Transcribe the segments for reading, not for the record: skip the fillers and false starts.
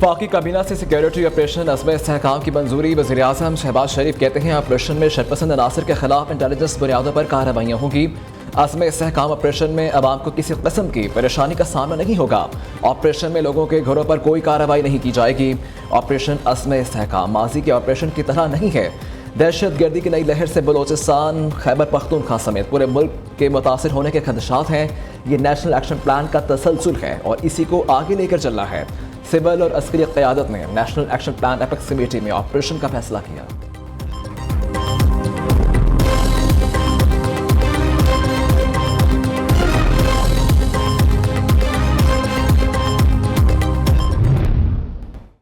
वफाकी काबीना से सिक्योरिटी ऑपरेशन अज़्म इस्तेहकाम की मंजूरी। वज़ीर-ए-आज़म शहबाज शरीफ कहते हैं ऑपरेशन में शरपसंद अनासर के खिलाफ इंटेलिजेंस बुनियादों पर कार्रवाइयाँ होंगी। अज़्म इस्तेहकाम ऑपरेशन में अवाम को किसी किस्म की परेशानी का सामना नहीं होगा। ऑपरेशन में लोगों के घरों पर कोई कार्रवाई नहीं की जाएगी। ऑपरेशन अज़्म इस्तेहकाम माजी के ऑपरेशन की तरह नहीं है। दहशत गर्दी की नई लहर से बलोचिस्तान, खैबर पख्तूनख्वा समेत पूरे मुल्क के मुतासर होने के खदशात हैं। ये नेशनल एक्शन प्लान का तसलसल है और इसी को आगे लेकर चलना है। सिविल और अस्करी क़यादत ने national action plan apex committee में ऑपरेशन का फैसला किया।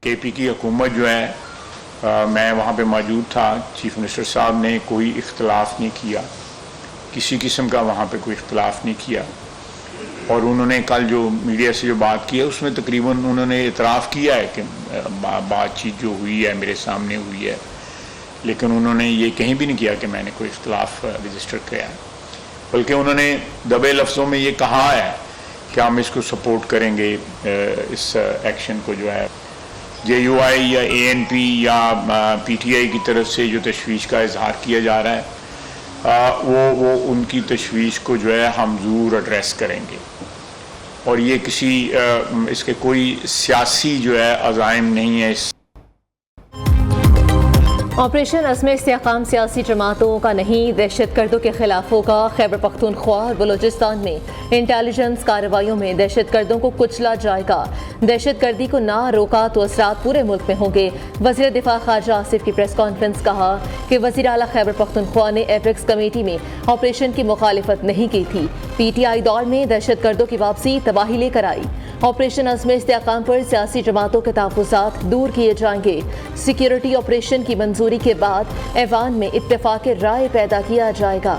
KP की हुकूमत जो है मैं वहाँ पे मौजूद था। चीफ मिनिस्टर साहब ने कोई इख्तलाफ नहीं किया, किसी किस्म का वहाँ पे कोई इख्तलाफ नहीं किया। और उन्होंने कल जो मीडिया से जो बात की है उसमें तकरीबन उन्होंने इतराफ़ किया है कि बातचीत जो हुई है मेरे सामने हुई है, लेकिन उन्होंने ये कहीं भी नहीं किया कि मैंने कोई इख्तलाफ रजिस्टर किया है। बल्कि उन्होंने दबे लफ्ज़ों में ये कहा है कि हम इसको सपोर्ट करेंगे, इस एक्शन को जो है JUI या ANP या PTI की तरफ से जो तशवीश का इजहार किया जा रहा है वो उनकी तशवीश को जो है हम ज़रूर एड्रेस करेंगे। और ये किसी इसके कोई सियासी जो है अज़ाइम नहीं है। ऑपरेशन अज़्म इस्तेहकाम सियासी जमातों का नहीं, दहशत गर्दों के खिलाफ होगा। खैबर पख्तूनख्वा और बलोचिस्तान में इंटेलिजेंस कार्रवाइयों में दहशत गर्दों को कुचला जाएगा। दहशत गर्दी को ना रोका तो असरात पूरे मुल्क में होंगे। वज़ीर दिफा ख़ारजा आसिफ की प्रेस कॉन्फ्रेंस कहा कि वज़ीर आला खैबर पख्तूनख्वा ने एपेक्स कमेटी में ऑपरेशन की मुखालिफत नहीं की थी। PTI दौर में दहशत गर्दों की वापसी तबाही लेकर आई। ऑपरेशन अज़्म इस्तेहकाम पर सियासी जमातों के तहफ़्फ़ुज़ात दूर किए जाएंगे। सिक्योरिटी ऑपरेशन की मंजूरी के बाद ऐवान में इत्तेफ़ाक़ राय पैदा किया जाएगा।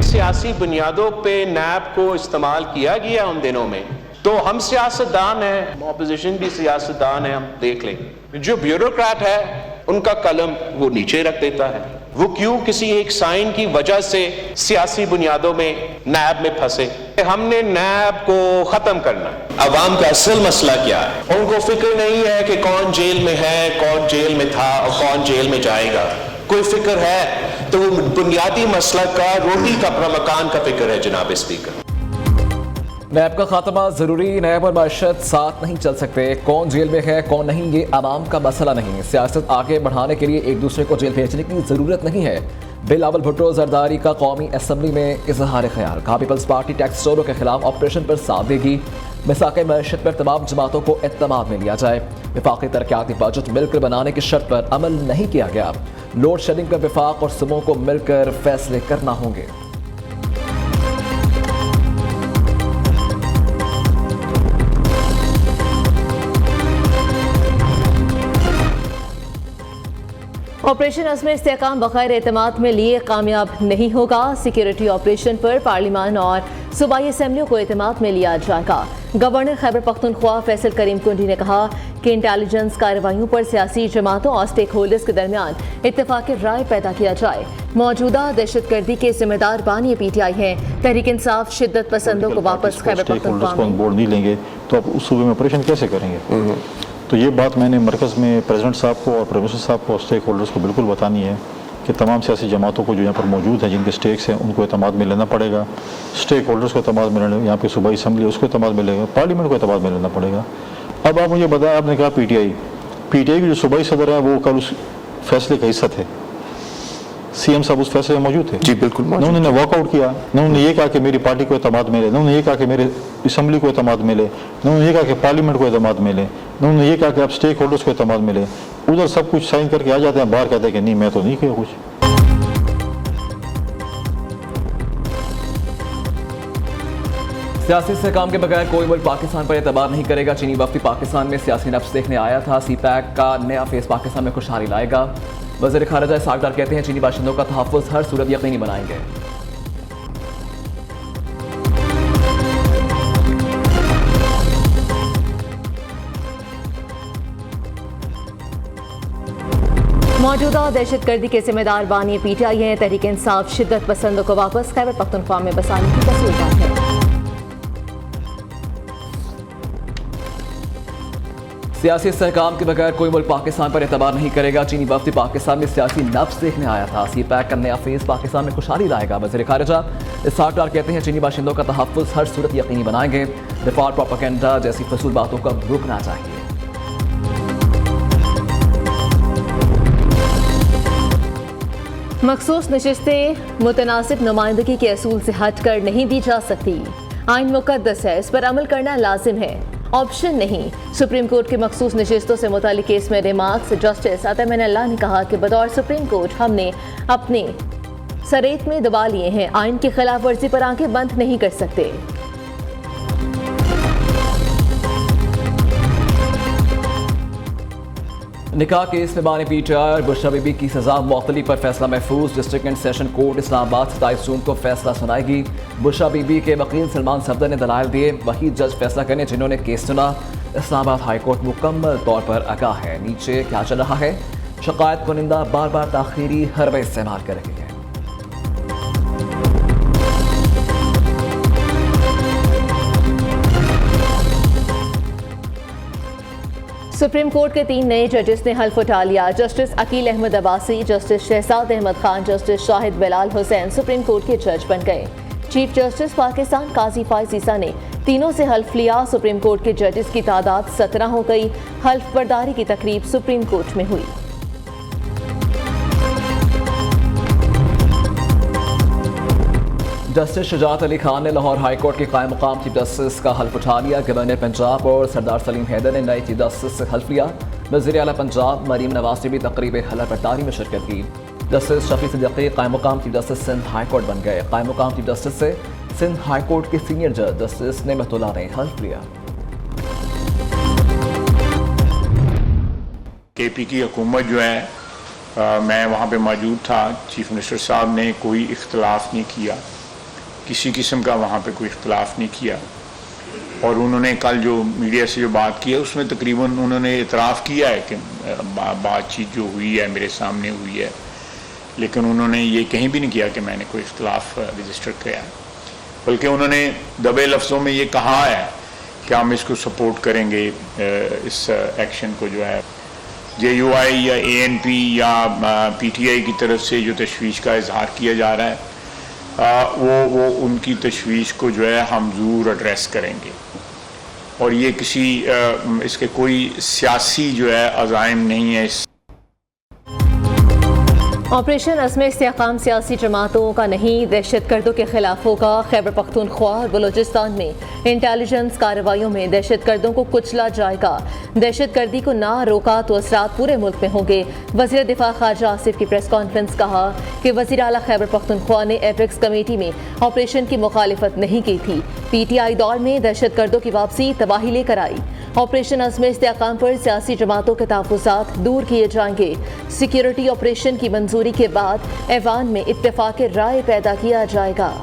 सियासी बुनियादों पे नैब को इस्तेमाल किया गया उन दिनों में, तो हम सियासतदान हैं, ऑपोजिशन भी सियासतदान है, हम देख लें। जो ब्यूरोक्रेट है उनका कलम वो नीचे रख देता है। वो क्यों किसी एक साइन की वजह से सियासी बुनियादों में नैब में फंसे। हमने नैब को खत्म करना है। अवाम का असल मसला क्या है? उनको फिक्र नहीं है कि कौन जेल में है, कौन जेल में था और कौन जेल में जाएगा। कोई फिक्र है तो वो बुनियादी मसला का, रोटी का, अपना मकान का फिक्र है। जनाब स्पीकर, नैब का खात्मा ज़रूरी। नैब और माशत साथ नहीं चल सकते। कौन जेल में है कौन नहीं ये आवाम का मसला नहीं। सियासत आगे बढ़ाने के लिए एक दूसरे को जेल भेजने की ज़रूरत नहीं है। बिलावल भुट्टो जरदारी का कौमी असम्बली में इजहार ख्याल। कहा पीपल्स पार्टी टैक्स चोरों के खिलाफ ऑपरेशन पर साथ देगी। मिसाक़ मैशत पर तमाम जमातों को एतमाद में लिया जाए। वफाकी तरक्याती बजट मिलकर बनाने की शर्त पर अमल नहीं किया गया। लोड शेडिंग पर वफाक और सूबों को मिलकर फैसले करना होंगे। ऑपरेशन अज़्म इस्तेहकाम बग़ैर एतमाद में लिए कामयाब नहीं होगा। सिक्योरिटी ऑपरेशन पर पार्लिमान और सूबाई असम्बलियों को एतमाद में लिया जाएगा। गवर्नर खैबर पख्तूनख्वा फैसल करीम कुंडी ने कहा कि इंटेलिजेंस कार्रवाइयों पर सियासी जमातों और स्टेक होल्डर्स के दरमियान इत्तेफाक राय पैदा किया जाए। मौजूदा दहशत गर्दी के जिम्मेदार बानी PTI हैं। तहरीक इंसाफ शिद्दत पसंदों को वापस खैबर पख्तूनख्वा में बोर्ड नहीं लेंगे तो आप उस सूबे में ऑपरेशन कैसे करेंगे? तो ये बात मैंने मरकज़ में प्रेसिडेंट साहब को और प्राइम मिनिस्टर साहब को और स्टेक होल्डर्स को बिल्कुल बतानी है कि तमाम सियासी जमातों को जो यहाँ पर मौजूद हैं, जिनके स्टेक्स हैं, उनको एतमाद में लेना पड़ेगा। स्टेक होल्डर्स को एतमाद में लेना, यहाँ पे सूबाई असम्बली उसको एतमाद में लेगा, पार्लियामेंट को एतमाद में लेना पड़ेगा। अब आप मुझे बताया, आपने कहा PTI की जो सूबाई सदर है वो कल उस फैसले का हिस्सा थे। CM साहब उस फैसले में मौजूद थे। जी बिल्कुल। उन्होंने वॉकआउट किया। उन्होंने ये कहा कि मेरी पार्टी को एतमाद में ले, उन्होंने ये कहा कि मेरे असम्बली को एतमाद में ले, उन्होंने ये कहा कि पार्लियामेंट को एतमाद में ले, उन्होंने ये कहा कि आप स्टेक होल्डर्स को एतमाद में ले। उधर सब कुछ साइन करके आ जाते हैं, बाहर कहते हैं कि नहीं मैं तो नहीं किया कुछ। सियासी इस्तेहकाम के बगैर कोई मुल्क पाकिस्तान पर एतबार नहीं करेगा। चीनी वफ्दी पाकिस्तान में सियासी नफ्स देखने आया था। CPAC का नया फेस पाकिस्तान में खुशहाली लाएगा। वज़ीर ख़ारजा सागदार कहते हैं चीनी बाशिंदों का तहफ़्फ़ुज़ हर सूरत यकीनी बनाएंगे। मौजूदा दहशतगर्दी के जिम्मेदार बानी PTI हैं। तहरीक इंसाफ शिद्दत पसंदों को वापस खैबर पख्तूनख्वा में बसाने की तस्वीर है। सियासी इस्तेहकाम के बगैर कोई मुल्क पाकिस्तान पर एतबार नहीं करेगा। चीनी वफ्द पाकिस्तान में सियासी नफ्स देखने आया था। सी पैक का नया फेज पाकिस्तान में खुशहाली लाएगा। वज़ीर ख़ारिजा इस्हाक कहते हैं चीनी बाशिंदों का तहफ़्फ़ुज़ हर सूरत यकीनी बनाएंगे। दिफा प्रोपेगेंडा जैसी फजूल बातों को रुकना चाहिए। मखसूस नशिस्तें मुतनासिब नुमाइंदगी के असूल से हट कर नहीं दी जा सकती। आइन मुकद्दस है, इस पर अमल करना लाजिम है, ऑप्शन नहीं। सुप्रीम कोर्ट की मखसूस नशिस्तों से मुतालिक केस में रिमार्क्स जस्टिस अतमन अल्लाह ने कहा कि बतौर सुप्रीम कोर्ट हमने अपने सरेत में दबा लिए हैं। आइन की खिलाफ वर्जी पर आंखें बंद नहीं कर सकते। निकाह केस में बानी PTI और बुशरा बीबी की सजा मुअत्तली पर फैसला महफूज। District and session court Islamabad 27 जून को फैसला सुनाएगी। बुशरा बीबी के वकील सलमान सफदर ने दलाइल दिए। वही जज फैसला करने जिन्होंने केस सुना। इस्लामाबाद हाई कोर्ट मुकम्मल तौर पर आगाह है। नीचे क्या चल रहा है, शिकायत कुनिंदा बार बार ताखीरी हरबे इस्तेमाल कर रही है। सुप्रीम कोर्ट के 3 नए जजेस ने हल्फ उठा लिया। Justice Akeel Ahmed Abbasi, justice Shahzad Ahmed Khan, justice Shahid Bilal Hussain supreme court के जज बन गए। चीफ जस्टिस पाकिस्तान काजी फाइज ईसा ने तीनों से हल्फ लिया। सुप्रीम कोर्ट के जजेस की तादाद 17 हो गई। हल्फ बर्दारी की तकरीब सुप्रीम कोर्ट में हुई। जस्टिस शुजात अली खान ने लाहौर हाई कोर्ट के कायम मुकाम चीफ जस्टिस का हल्फ उठा लिया। गवर्नर पंजाब और सरदार सलीम हैदर ने नए चीफ जस्टिस से हल्फ लिया। वज़ीर आला पंजाब मरीम नवाज ने भी तकरीब हल्फ बर्दारी में शिरकत की। जस्टिस शफी सिद्दीकी कायम मुकाम chief justice Sindh high court बन गए। कायम मुकाम चीफ जस्टिस से सिंध हाई कोर्ट के सीनियर जज जस्टिस नेमतुल्लाह ने हल्फ लिया। KP की हुकूमत जो है, मैं वहाँ पे मौजूद था। चीफ मिनिस्टर साहब ने कोई इख्तलाफ नहीं किया, किसी किस्म का वहाँ पे कोई इख्तलाफ नहीं किया। और उन्होंने कल जो मीडिया से जो बात की है उसमें तकरीबन उन्होंने इतराफ़ किया है कि बातचीत जो हुई है मेरे सामने हुई है, लेकिन उन्होंने ये कहीं भी नहीं किया कि मैंने कोई इख्तलाफ रजिस्टर किया है। बल्कि उन्होंने दबे लफ्ज़ों में ये कहा है कि हम इसको सपोर्ट करेंगे, इस एक्शन को जो है JUI या ANP या PTI की तरफ से जो तशवीश का इजहार किया जा रहा है, वो उनकी तशवीश को जो है हम ज़रूर एड्रेस करेंगे। और ये किसी इसके कोई सियासी जो है अज़ाइम नहीं है। ऑपरेशन अज़्म इस्तेहकाम सियासी जमातों का नहीं, दहशतगर्दों के खिलाफ होगा। खैबर पख्तूनख्वा और बलूचिस्तान में इंटेलिजेंस कार्रवाइयों में दहशतगर्दों को कुचला जाएगा। दहशतगर्दी को ना रोका तो असरात पूरे मुल्क में होंगे। वज़ीर दिफा ख़ारिजा आसिफ की प्रेस कॉन्फ्रेंस कहा कि वज़ीर आला खैबर पख्तूनख्वा ने एपेक्स कमेटी में ऑपरेशन की मुखालिफत नहीं की थी। PTI दौर में दहशतगर्दों की वापसी तबाही लेकर आई। ऑपरेशन अज़्म इस्तेहकाम पर सियासी जमातों के तहफ़्फ़ुज़ात दूर किए जाएंगे। सिक्योरिटी ऑपरेशन की मंजूरी के बाद ऐवान में इत्तेफ़ाक़ राय पैदा किया जाएगा।